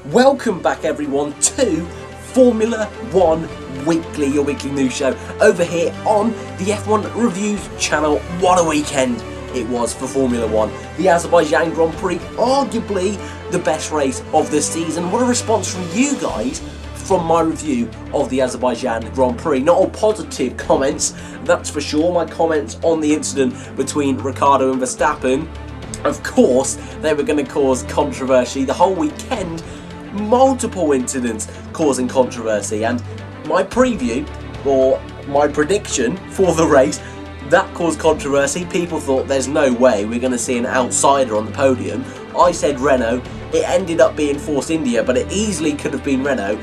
Welcome back everyone to Formula 1 Weekly, your weekly news show over here on the F1 Reviews channel. What a weekend it was for Formula 1. The Azerbaijan Grand Prix, arguably the best race of the season. What a response from you guys from my review of the Azerbaijan Grand Prix. Not all positive comments, that's for sure. My comments on the incident between Ricciardo and Verstappen, of course, they were going to cause controversy the whole weekend. Multiple incidents causing controversy, and my preview, or my prediction for the race, that caused controversy. People thought there's no way we're going to see an outsider on the podium. I said Renault. It ended up being Force India, but it easily could have been Renault.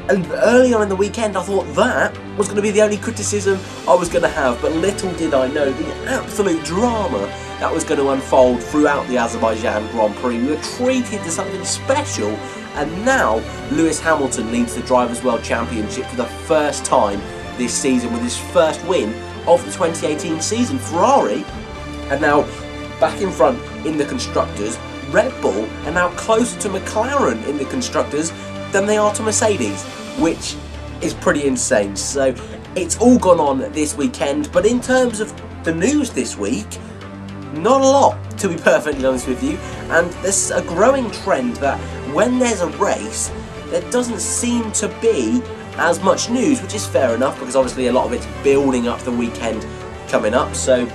And early on in the weekend, I thought that was going to be the only criticism I was going to have, but little did I know the absolute drama that was going to unfold throughout the Azerbaijan Grand Prix. We were treated to something special, and now Lewis Hamilton leads the Drivers' World Championship for the first time this season with his first win of the 2018 season. Ferrari are now back in front in the Constructors. Red Bull are now closer to McLaren in the Constructors than they are to Mercedes, which is pretty insane. So it's all gone on this weekend, but in terms of the news this week, not a lot, to be perfectly honest with you. And there's a growing trend that when there's a race, there doesn't seem to be as much news, which is fair enough because obviously a lot of it's building up the weekend coming up. So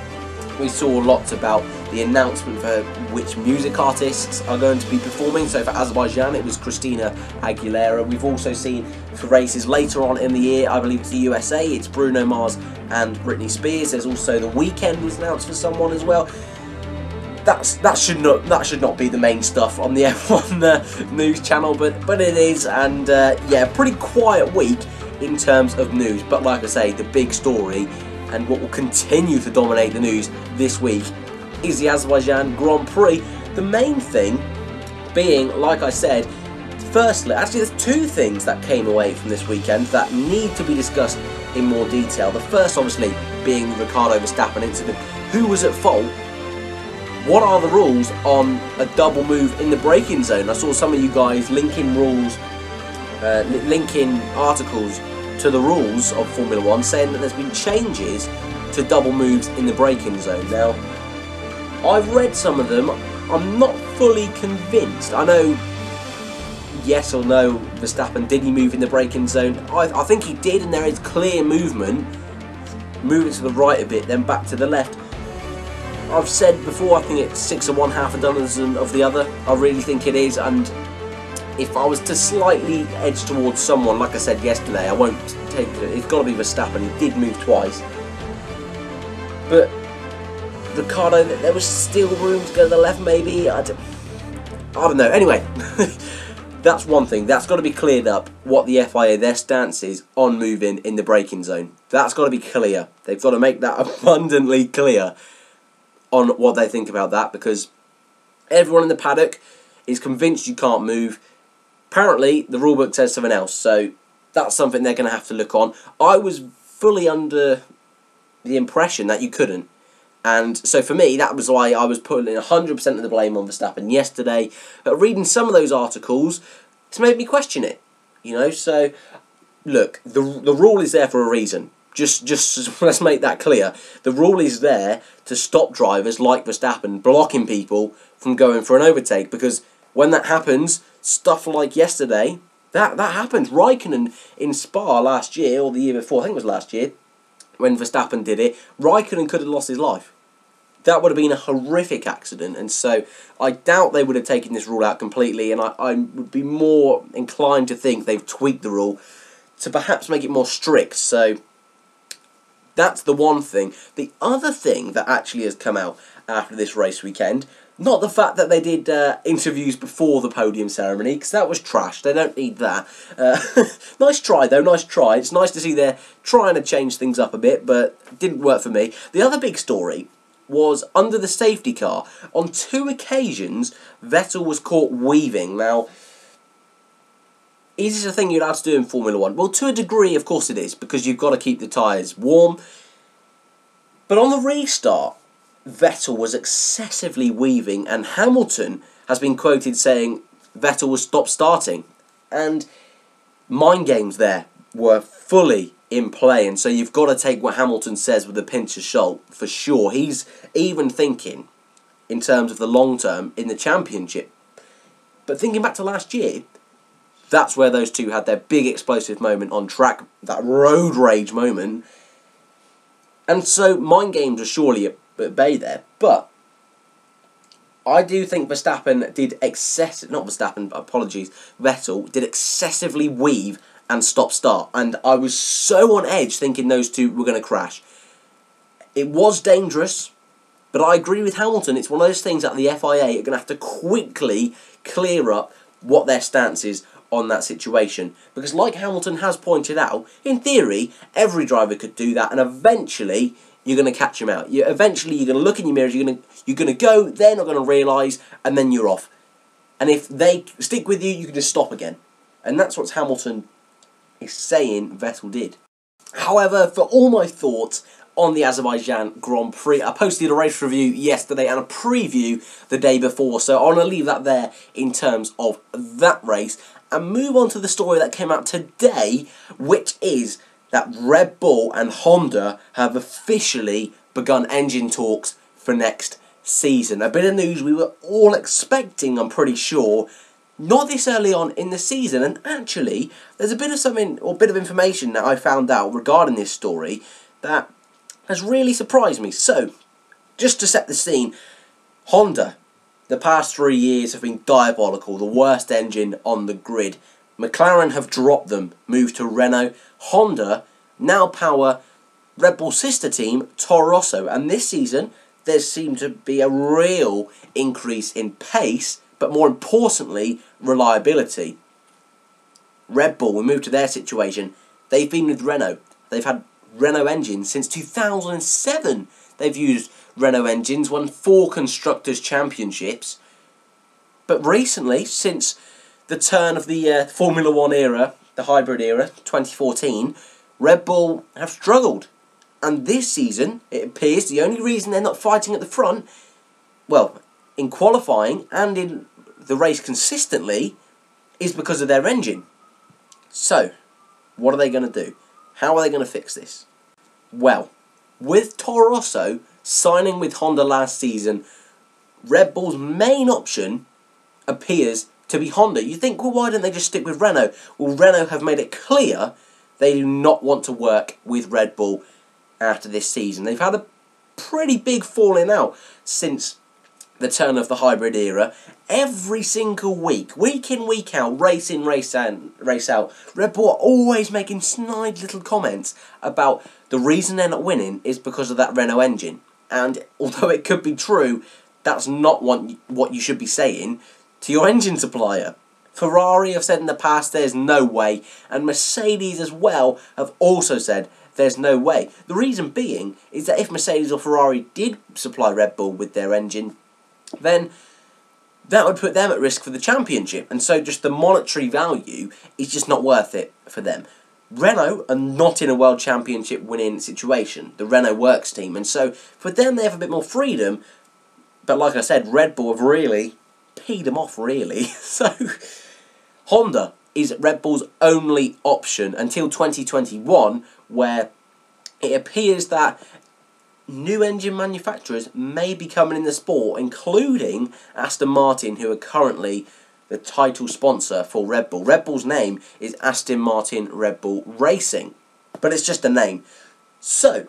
we saw lots about the announcement for which music artists are going to be performing. So for Azerbaijan, it was Christina Aguilera. We've also seen for races later on in the year, I believe it's the USA, it's Bruno Mars and Britney Spears. There's also The Weeknd was announced for someone as well. That should not be the main stuff on the F1 news channel, but it is, and yeah, pretty quiet week in terms of news. But like I say, the big story and what will continue to dominate the news this week is the Azerbaijan Grand Prix. The main thing being, like I said, firstly, actually there's two things that came away from this weekend that need to be discussed in more detail. The first obviously being the Ricciardo Verstappen incident. Who was at fault? What are the rules on a double move in the braking zone? I saw some of you guys linking rules, linking articles to the rules of Formula 1, saying that there's been changes to double moves in the braking zone. Now, I've read some of them. I'm not fully convinced. I know, yes or no, Verstappen, did he move in the braking zone? I think he did, and there is clear movement. Moving to the right a bit, then back to the left. I've said before, I think it's 6 of one, half a dozen of the other. I really think it is, and if I was to slightly edge towards someone, like I said yesterday, I won't take it. It's got to be Verstappen. He did move twice, but Ricciardo, there was still room to go to the left. Maybe I don't know. Anyway, that's one thing. That's got to be cleared up. What the FIA, their stance is on moving in the braking zone. That's got to be clear. They've got to make that abundantly clear on what they think about that, because everyone in the paddock is convinced you can't move. Apparently, the rulebook says something else, so that's something they're going to have to look on. I was fully under the impression that you couldn't, and so for me, that was why I was putting 100% of the blame on Verstappen yesterday. But reading some of those articles, it's made me question it, you know. So, look, the rule is there for a reason. Just let's make that clear. The rule is there to stop drivers like Verstappen blocking people from going for an overtake, because when that happens, stuff like yesterday, that happened. Raikkonen in Spa last year, or the year before, I think it was last year, when Verstappen did it, Raikkonen could have lost his life. That would have been a horrific accident, and so I doubt they would have taken this rule out completely, and I would be more inclined to think they've tweaked the rule to perhaps make it more strict. So that's the one thing. The other thing that actually has come out after this race weekend, not the fact that they did interviews before the podium ceremony, because that was trash. They don't need that. Nice try, though. Nice try. It's nice to see they're trying to change things up a bit, but it didn't work for me. The other big story was under the safety car. On 2 occasions, Vettel was caught weaving. Now, is this a thing you're allowed to do in Formula 1? Well, to a degree, of course it is, because you've got to keep the tyres warm. But on the restart, Vettel was excessively weaving, and Hamilton has been quoted saying Vettel was stopped starting. And mind games there were fully in play, and so you've got to take what Hamilton says with a pinch of salt for sure. He's even thinking in terms of the long term in the championship. But thinking back to last year, that's where those two had their big explosive moment on track, that road rage moment. And so mind games are surely at bay there. But I do think Vettel did excessively weave and stop-start. And I was so on edge thinking those two were going to crash. It was dangerous, but I agree with Hamilton. It's one of those things that the FIA are going to have to quickly clear up what their stance is on that situation. Because like Hamilton has pointed out, in theory, every driver could do that, and eventually you're going to catch them out. Eventually you're going to look in your mirrors, you're going to go, they're not going to realise, and then you're off. And if they stick with you, you can just stop again. And that's what Hamilton is saying Vettel did. However, for all my thoughts on the Azerbaijan Grand Prix, I posted a race review yesterday and a preview the day before, so I want to leave that there in terms of that race and move on to the story that came out today, which is that Red Bull and Honda have officially begun engine talks for next season. A bit of news we were all expecting, I'm pretty sure, not this early on in the season. And actually, there's a bit of information that I found out regarding this story that has really surprised me. So, just to set the scene, Honda, the past 3 years have been diabolical, the worst engine on the grid. McLaren have dropped them, moved to Renault. Honda now power Red Bull's sister team, Toro Rosso, and this season there seemed to be a real increase in pace, but more importantly, reliability. Red Bull, we move to their situation, they've been with Renault. They've had Renault engines since 2007. They've used Renault engines, won 4 Constructors' Championships. But recently, since the turn of the Formula 1 era, the hybrid era, 2014, Red Bull have struggled. And this season, it appears the only reason they're not fighting at the front, well, in qualifying and in the race consistently, is because of their engine. So, what are they going to do? How are they going to fix this? Well, with Toro Rosso signing with Honda last season, Red Bull's main option appears to be Honda. You think, well, why don't they just stick with Renault? Well, Renault have made it clear they do not want to work with Red Bull after this season. They've had a pretty big falling out since the turn of the hybrid era. Every single week, week in, week out, race in, race out, Red Bull are always making snide little comments about the reason they're not winning is because of that Renault engine. And although it could be true, that's not what you should be saying to your engine supplier. Ferrari have said in the past there's no way, and Mercedes as well have also said there's no way. The reason being is that if Mercedes or Ferrari did supply Red Bull with their engine, then that would put them at risk for the championship, and so just the monetary value is just not worth it for them. Renault are not in a World Championship winning situation, the Renault Works team, and so for them they have a bit more freedom, but like I said, Red Bull have really peed them off, really. So Honda is Red Bull's only option until 2021, where it appears that new engine manufacturers may be coming in the sport, including Aston Martin, who are currently the title sponsor for Red Bull. Red Bull's name is Aston Martin Red Bull Racing, but it's just a name. So,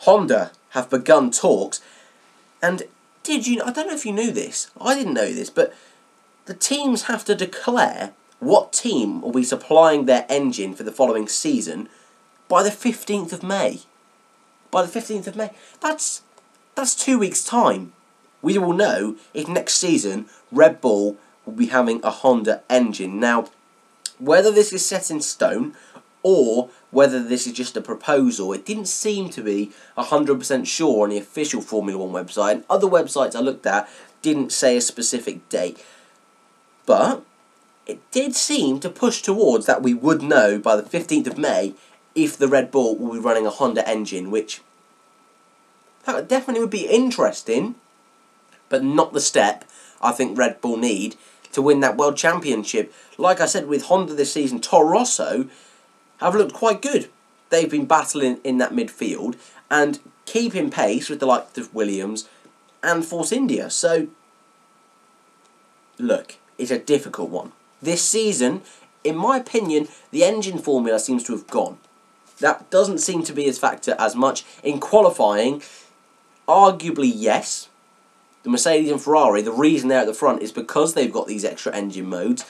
Honda have begun talks, and I don't know if you knew this, I didn't know this, but the teams have to declare what team will be supplying their engine for the following season by the 15th of May. By the 15th of May. That's 2 weeks' time. We will know if next season Red Bull will be having a Honda engine. Now, whether this is set in stone or whether this is just a proposal, it didn't seem to be 100% sure on the official Formula 1 website, and other websites I looked at didn't say a specific date. But it did seem to push towards that we would know by the 15th of May if the Red Bull will be running a Honda engine, which definitely would be interesting, but not the step I think Red Bull need to win that World Championship. Like I said, with Honda this season, Toro Rosso have looked quite good. They've been battling in that midfield and keeping pace with the likes of Williams and Force India. So, look, it's a difficult one. This season, in my opinion, the engine formula seems to have gone. That doesn't seem to be as factor as much. In qualifying, arguably yes, the Mercedes and Ferrari, the reason they're at the front is because they've got these extra engine modes.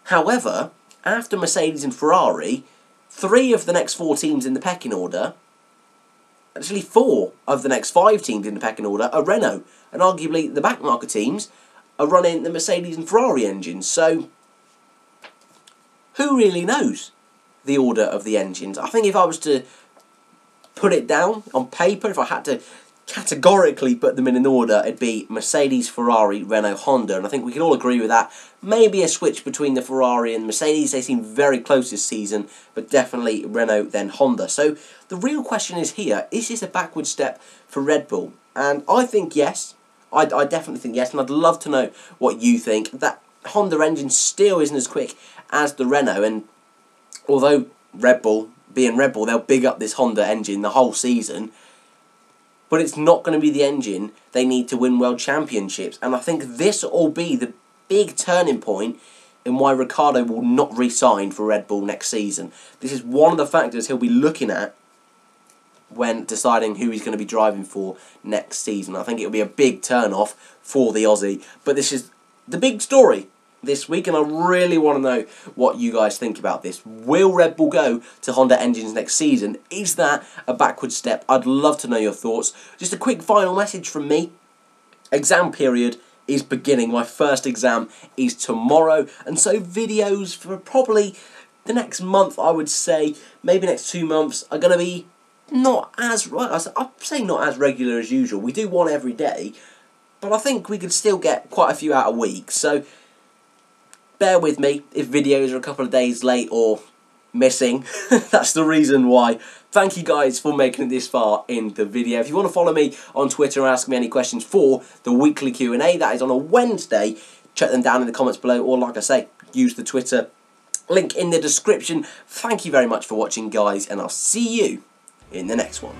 However, after Mercedes and Ferrari, 3 of the next 4 teams in the pecking order, actually 4 of the next 5 teams in the pecking order are Renault. And arguably the backmarker teams are running the Mercedes and Ferrari engines. So, who really knows the order of the engines? I think if I was to put it down on paper, if I had to categorically put them in an order, it'd be Mercedes, Ferrari, Renault, Honda, and I think we can all agree with that. Maybe a switch between the Ferrari and Mercedes. They seem very close this season, but definitely Renault, then Honda. So the real question is here, is this a backward step for Red Bull? And I think yes. I definitely think yes, and I'd love to know what you think. That Honda engine still isn't as quick as the Renault, and although Red Bull, being Red Bull, they'll big up this Honda engine the whole season, but it's not going to be the engine they need to win World Championships. And I think this will be the big turning point in why Ricciardo will not re-sign for Red Bull next season. This is one of the factors he'll be looking at when deciding who he's going to be driving for next season. I think it'll be a big turn-off for the Aussie. But this is the big story this week, and I really want to know what you guys think about this. Will Red Bull go to Honda engines next season? Is that a backward step? I'd love to know your thoughts. Just a quick final message from me. Exam period is beginning. My first exam is tomorrow, and so videos for probably the next month, I would say, maybe next 2 months, are going to be not as, I'd say not as regular as usual. We do one every day, but I think we could still get quite a few out a week. So bear with me if videos are a couple of days late or missing. That's the reason why. Thank you guys for making it this far in the video. If you want to follow me on Twitter and ask me any questions for the weekly Q&A, that is on a Wednesday. Check them down in the comments below, or like I say, use the Twitter link in the description. Thank you very much for watching, guys, and I'll see you in the next one.